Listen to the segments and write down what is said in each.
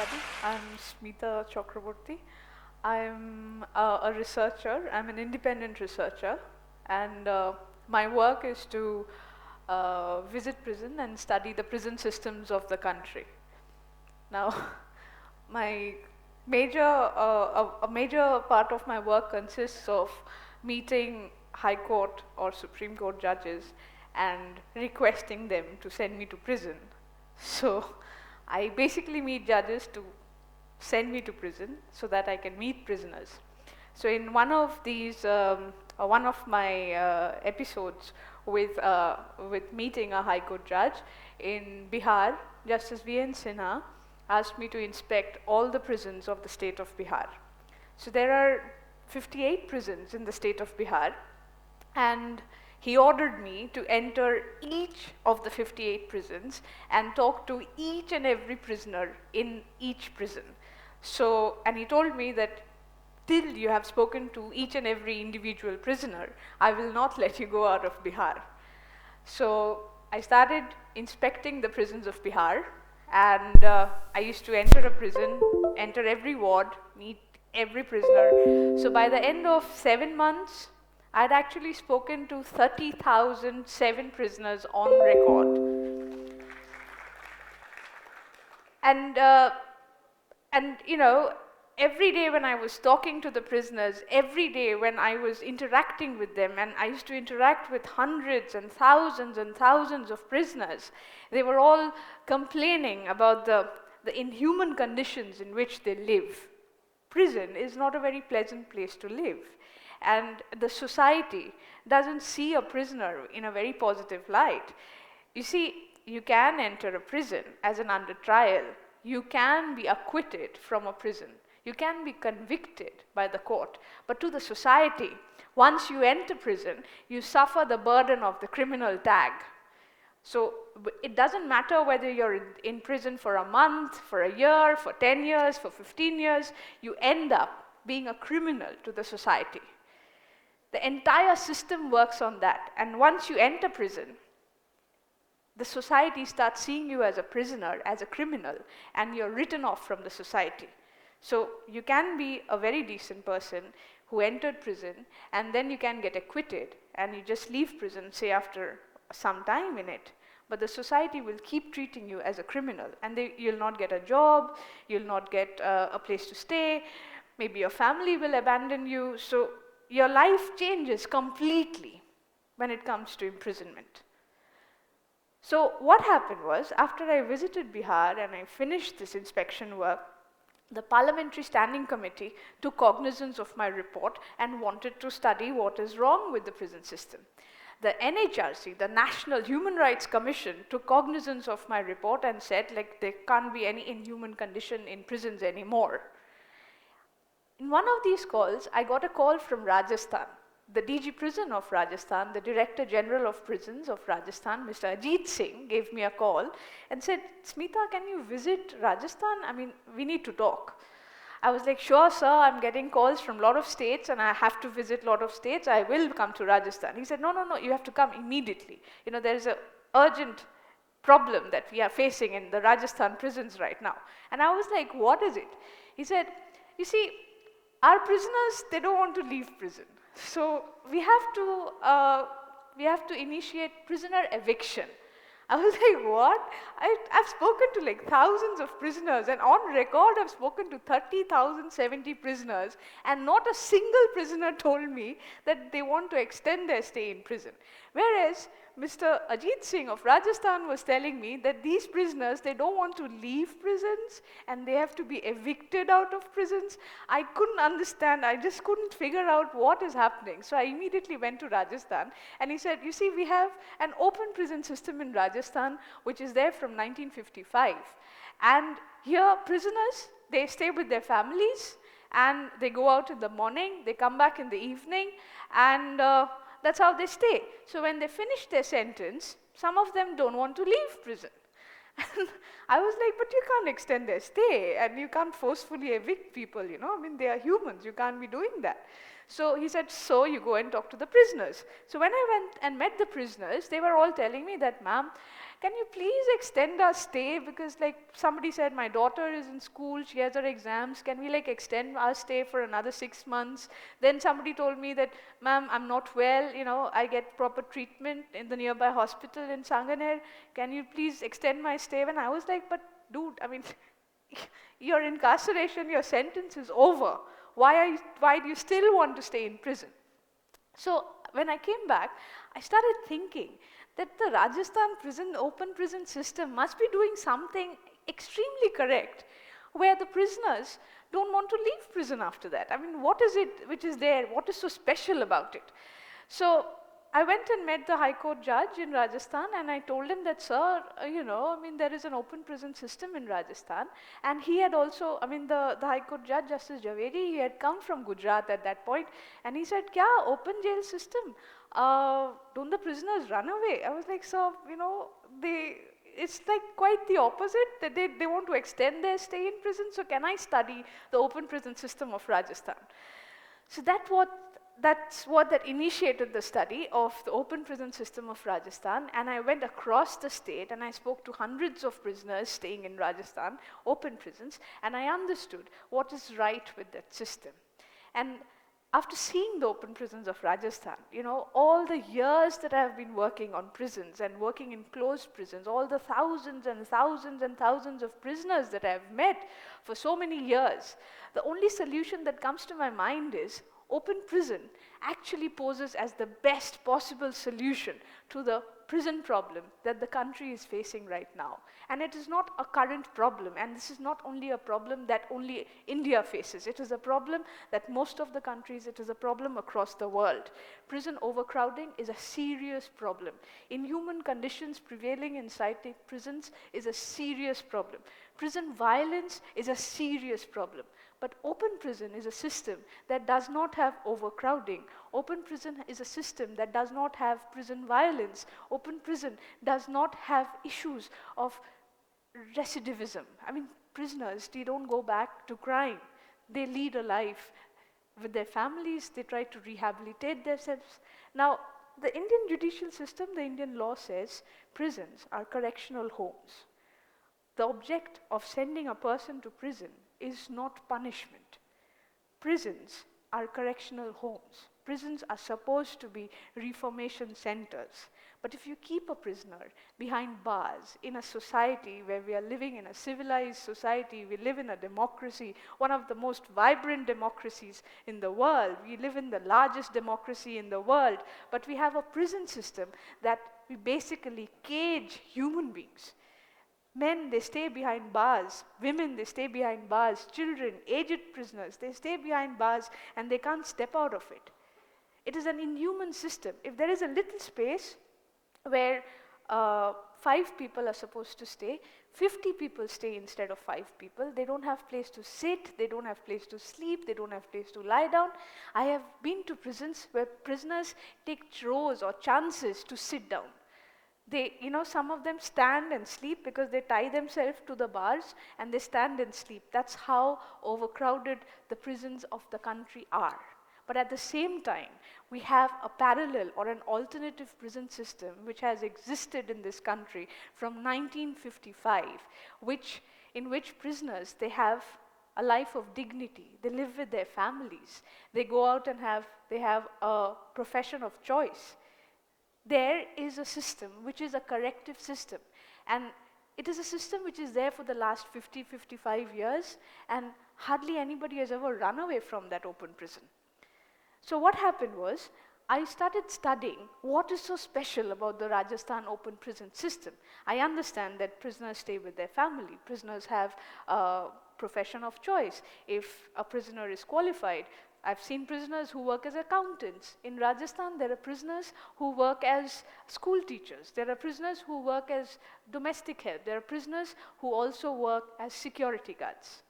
everybody. I'm Smita Chakraburtty. I'm a researcher. I'm an independent researcher, and my work is to visit prison and study the prison systems of the country. Now, my a major part of my work consists of meeting High Court or Supreme Court judges and requesting them to send me to prison. So I basically meet judges to send me to prison so that I can meet prisoners. So in one of my episodes with meeting a High Court judge in Bihar, Justice V.N. Sinha asked me to inspect all the prisons of the state of Bihar. So there are 58 prisons in the state of Bihar, and he ordered me to enter each of the 58 prisons and talk to each and every prisoner in each prison. So, and he told me that till you have spoken to each and every individual prisoner, I will not let you go out of Bihar. So I started inspecting the prisons of Bihar, and I used to enter a prison, enter every ward, meet every prisoner. So by the end of 7 months, I'd actually spoken to 30,007 prisoners on record. And you know, every day when I was talking to the prisoners, every day when I was interacting with them, and I used to interact with hundreds and thousands of prisoners, they were all complaining about the inhuman conditions in which they live. Prison is not a very pleasant place to live, and the society doesn't see a prisoner in a very positive light. You see, you can enter a prison as an under trial. You can be acquitted from a prison. You can be convicted by the court. But to the society, once you enter prison, you suffer the burden of the criminal tag. So it doesn't matter whether you're in prison for a month, for a year, for 10 years, for 15 years, you end up being a criminal to the society. The entire system works on that. And once you enter prison, the society starts seeing you as a prisoner, as a criminal, and you're written off from the society. So you can be a very decent person who entered prison, and then you can get acquitted, and you just leave prison, say after some time in it. But the society will keep treating you as a criminal, and you'll not get a job, you'll not get a place to stay, maybe your family will abandon you. So your life changes completely when it comes to imprisonment. So what happened was, after I visited Bihar and I finished this inspection work, the Parliamentary Standing Committee took cognizance of my report and wanted to study what is wrong with the prison system. The NHRC, the National Human Rights Commission, took cognizance of my report and said, like, there can't be any inhuman condition in prisons anymore. In one of these calls, I got a call from Rajasthan. The DG Prison of Rajasthan, the Director General of Prisons of Rajasthan, Mr. Ajit Singh, gave me a call and said, Smita, can you visit Rajasthan? I mean, we need to talk. I was like, sure, sir, I'm getting calls from a lot of states and I have to visit a lot of states. I will come to Rajasthan. He said, no, you have to come immediately. You know, there is an urgent problem that we are facing in the Rajasthan prisons right now. And I was like, what is it? He said, you see, our prisoners, they don't want to leave prison. So we have to initiate prisoner eviction. I was like, what? I've spoken to like thousands of prisoners, and on record I've spoken to 30,070 prisoners, and not a single prisoner told me that they want to extend their stay in prison. Whereas Mr. Ajit Singh of Rajasthan was telling me that these prisoners, they don't want to leave prisons and they have to be evicted out of prisons. I couldn't understand. I just couldn't figure out what is happening. So I immediately went to Rajasthan, and he said, you see, we have an open prison system in Rajasthan which is there from 1955. And here prisoners, they stay with their families and they go out in the morning, they come back in the evening, and that's how they stay. So when they finish their sentence, some of them don't want to leave prison. And I was like, but you can't extend their stay, and you can't forcefully evict people, you know. I mean, they are humans, you can't be doing that. So he said, so you go and talk to the prisoners. So when I went and met the prisoners, they were all telling me that, ma'am, can you please extend our stay, because like somebody said my daughter is in school, she has her exams, can we like extend our stay for another 6 months? Then somebody told me that, ma'am, I'm not well, you know, I get proper treatment in the nearby hospital in Sanganer, can you please extend my stay? And I was like, but dude, I mean, your incarceration, your sentence is over. Why do you still want to stay in prison? So when I came back, I started thinking that the Rajasthan prison, open prison system must be doing something extremely correct, where the prisoners don't want to leave prison after that. I mean, what is it which is there? What is so special about it? So I went and met the High Court judge in Rajasthan, and I told him that, sir, you know, I mean, there is an open prison system in Rajasthan. And he had also, I mean, the High Court judge, Justice Javeri, he had come from Gujarat at that point, and he said, kya, open jail system? Don't the prisoners run away? I was like, sir, you know, it's like quite the opposite, that they want to extend their stay in prison, so can I study the open prison system of Rajasthan? So that's what that initiated the study of the open prison system of Rajasthan, and I went across the state and I spoke to hundreds of prisoners staying in Rajasthan, open prisons, and I understood what is right with that system. And after seeing the open prisons of Rajasthan, you know, all the years that I have been working on prisons and working in closed prisons, all the thousands and thousands and thousands of prisoners that I have met for so many years, the only solution that comes to my mind is open prison actually poses as the best possible solution to the prison problem that the country is facing right now. And it is not a current problem, and this is not only a problem that only India faces. It is a problem that most of the countries, it is a problem across the world. Prison overcrowding is a serious problem. Inhuman conditions prevailing inside prisons is a serious problem. Prison violence is a serious problem. But open prison is a system that does not have overcrowding. Open prison is a system that does not have prison violence. Open prison does not have issues of recidivism. I mean, prisoners, they don't go back to crime. They lead a life with their families. They try to rehabilitate themselves. Now, the Indian judicial system, the Indian law says prisons are correctional homes. The object of sending a person to prison is not punishment. Prisons are correctional homes. Prisons are supposed to be reformation centers. But if you keep a prisoner behind bars in a society where we are living in a civilized society, we live in a democracy, one of the most vibrant democracies in the world, we live in the largest democracy in the world, but we have a prison system that we basically cage human beings. Men, they stay behind bars. Women, they stay behind bars. Children, aged prisoners, they stay behind bars and they can't step out of it. It is an inhuman system. If there is a little space where 5 people are supposed to stay, 50 people stay instead of 5 people. They don't have place to sit, they don't have place to sleep, they don't have place to lie down. I have been to prisons where prisoners take throws or chances to sit down. They, you know, some of them stand and sleep because they tie themselves to the bars and they stand and sleep. That's how overcrowded the prisons of the country are. But at the same time, we have a parallel or an alternative prison system which has existed in this country from 1955, in which prisoners, they have a life of dignity. They live with their families. They go out and they have a profession of choice. There is a system which is a corrective system, and it is a system which is there for the last 55 years, and hardly anybody has ever run away from that open prison. So what happened was, I started studying what is so special about the Rajasthan open prison system. I understand that prisoners stay with their family, prisoners have a profession of choice. If a prisoner is qualified, I've seen prisoners who work as accountants. In Rajasthan, there are prisoners who work as school teachers. There are prisoners who work as domestic help. There are prisoners who also work as security guards.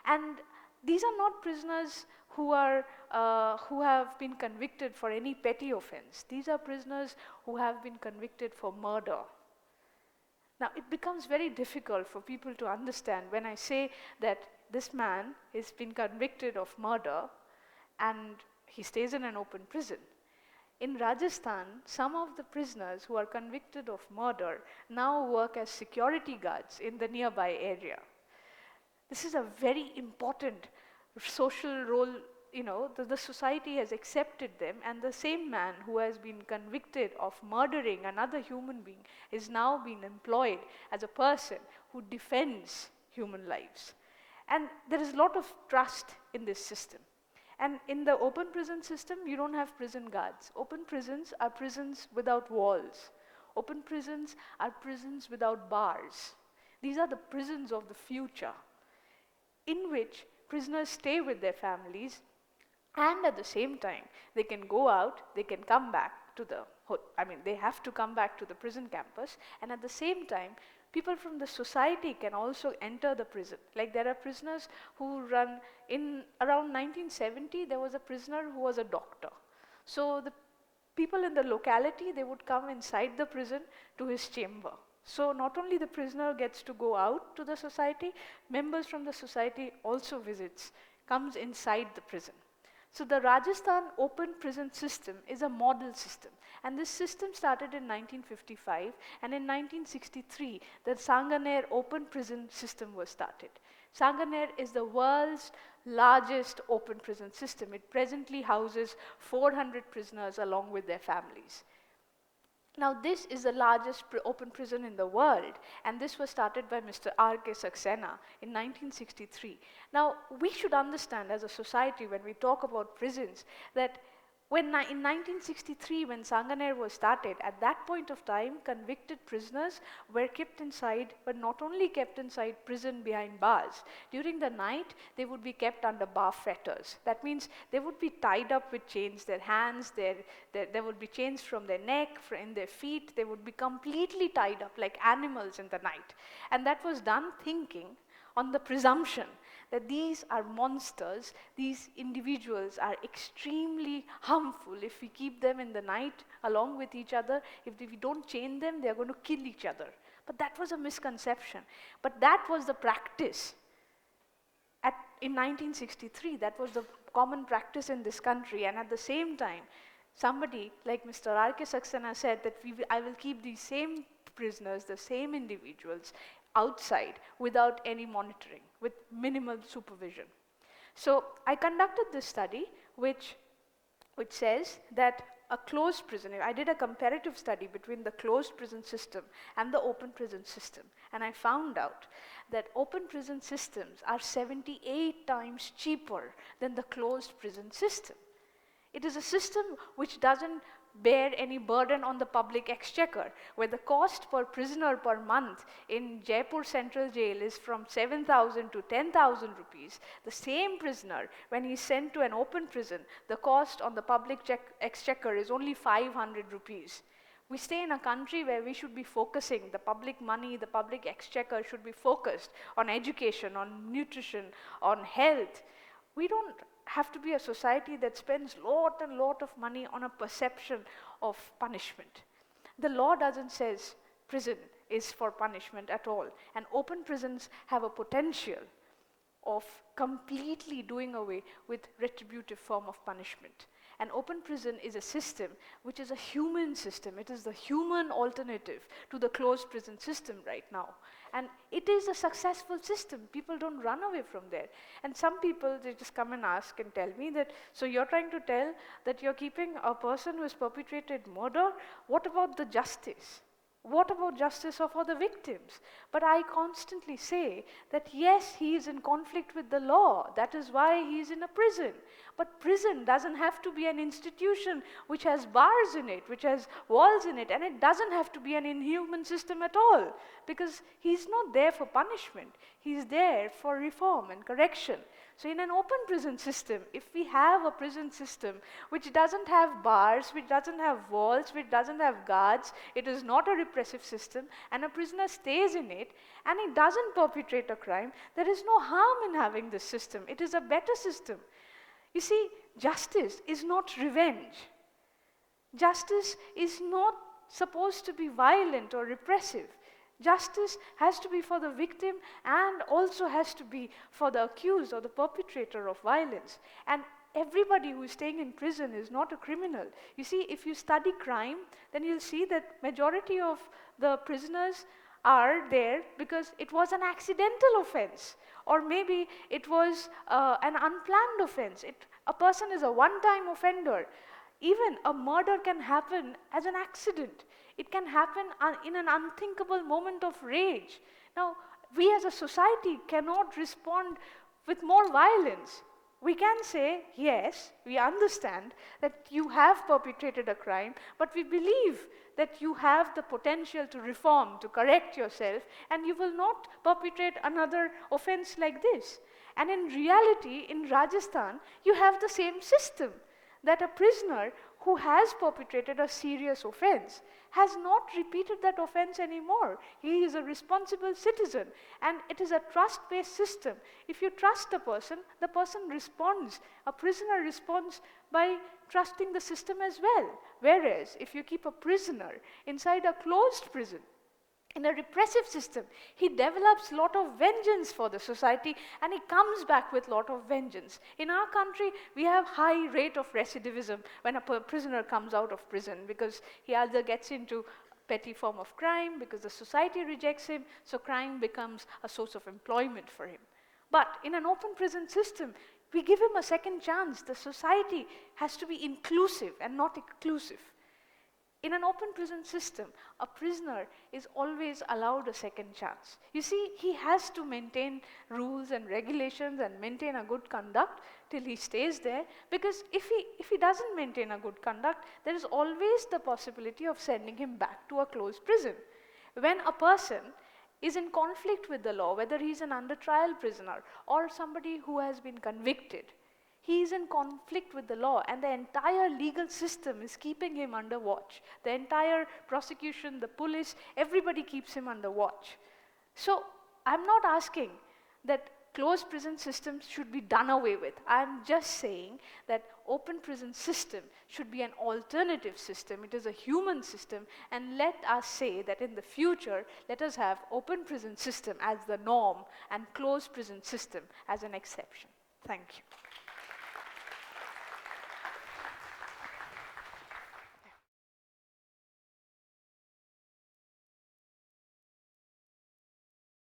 And these are not prisoners who have been convicted for any petty offense. These are prisoners who have been convicted for murder. Now, it becomes very difficult for people to understand when I say that this man has been convicted of murder, and he stays in an open prison. In Rajasthan, some of the prisoners who are convicted of murder now work as security guards in the nearby area. This is a very important social role, the society has accepted them, and the same man who has been convicted of murdering another human being is now being employed as a person who defends human lives. And there is a lot of trust in this system. And in the open prison system, you don't have prison guards. Open prisons are prisons without walls. Open prisons are prisons without bars. These are the prisons of the future, in which prisoners stay with their families, and at the same time, they can go out, they can come back to they have to come back to the prison campus, and at the same time, people from the society can also enter the prison. Like there are prisoners who run, in around 1970, there was a prisoner who was a doctor. So the people in the locality, they would come inside the prison to his chamber. So not only the prisoner gets to go out to the society, members from the society also comes inside the prison. So the Rajasthan open prison system is a model system, and this system started in 1955, and in 1963 the Sanganer open prison system was started. Sanganer is the world's largest open prison system. It presently houses 400 prisoners along with their families. Now this is the largest open prison in the world, and this was started by Mr. R.K. Saxena in 1963. Now we should understand as a society, when we talk about prisons, that in 1963, when Sanganer was started, at that point of time, convicted prisoners were kept inside, but not only kept inside prison behind bars. During the night, they would be kept under bar fetters. That means they would be tied up with chains, their hands, there would be chains from their neck, in their feet. They would be completely tied up like animals in the night. And that was done thinking on the presumption that these are monsters, these individuals are extremely harmful. If we keep them in the night along with each other, if we don't chain them, they are going to kill each other. But that was a misconception. But that was the practice. In 1963, that was the common practice in this country, and at the same time, somebody like Mr. R.K. Saxena said that I will keep these same prisoners, the same individuals, outside without any monitoring, with minimal supervision. So I conducted this study which says that a closed prison, I did a comparative study between the closed prison system and the open prison system, and I found out that open prison systems are 78 times cheaper than the closed prison system. It is a system which doesn't bear any burden on the public exchequer, where the cost per prisoner per month in Jaipur Central Jail is from 7,000 to 10,000 rupees. The same prisoner, when he is sent to an open prison, the cost on the public exchequer is only 500 rupees. We stay in a country where we should be focusing, the public money, the public exchequer should be focused on education, on nutrition, on health. We don't have to be a society that spends lot of money on a perception of punishment. The law doesn't say prison is for punishment at all, and open prisons have a potential of completely doing away with retributive form of punishment. An open prison is a system which is a human system. It is the human alternative to the closed prison system right now. And it is a successful system. People don't run away from there. And some people, they just come and ask and tell me that, so you're trying to tell that you're keeping a person who has perpetrated murder? What about the justice? What about justice for the victims? But I constantly say that yes, he is in conflict with the law. That is why he is in a prison. But prison doesn't have to be an institution which has bars in it, which has walls in it, and it doesn't have to be an inhuman system at all, because he's not there for punishment. He's there for reform and correction. So in an open prison system, if we have a prison system which doesn't have bars, which doesn't have walls, which doesn't have guards, it is not a repressive system, and a prisoner stays in it, and he doesn't perpetrate a crime, there is no harm in having this system. It is a better system. You see, justice is not revenge. Justice is not supposed to be violent or repressive. Justice has to be for the victim and also has to be for the accused or the perpetrator of violence. And everybody who is staying in prison is not a criminal. You see, if you study crime, then you'll see that majority of the prisoners are there because it was an accidental offense, or maybe it was an unplanned offense. A person is a one-time offender. Even a murder can happen as an accident. It can happen in an unthinkable moment of rage. Now, we as a society cannot respond with more violence. We can say, yes, we understand that you have perpetrated a crime, but we believe that you have the potential to reform, to correct yourself, and you will not perpetrate another offense like this. And in reality, in Rajasthan, you have the same system, that a prisoner who has perpetrated a serious offense has not repeated that offense anymore. He is a responsible citizen, and it is a trust-based system. If you trust a person, the person responds. A prisoner responds by trusting the system as well. Whereas, if you keep a prisoner inside a closed prison, in a repressive system, he develops a lot of vengeance for the society, and he comes back with a lot of vengeance. In our country, we have high rate of recidivism when a prisoner comes out of prison, because he either gets into petty form of crime, because the society rejects him, so crime becomes a source of employment for him. But in an open prison system, we give him a second chance. The society has to be inclusive and not exclusive. In an open prison system, a prisoner is always allowed a second chance. You see, he has to maintain rules and regulations and maintain a good conduct till he stays there, because if he doesn't maintain a good conduct, there is always the possibility of sending him back to a closed prison. When a person is in conflict with the law, whether he is an under trial prisoner or somebody who has been convicted, he is in conflict with the law, and the entire legal system is keeping him under watch. The entire prosecution, the police, everybody keeps him under watch. So I'm not asking that closed prison systems should be done away with. I'm just saying that open prison system should be an alternative system. It is a human system, and let us say that in the future, let us have open prison system as the norm and closed prison system as an exception. Thank you.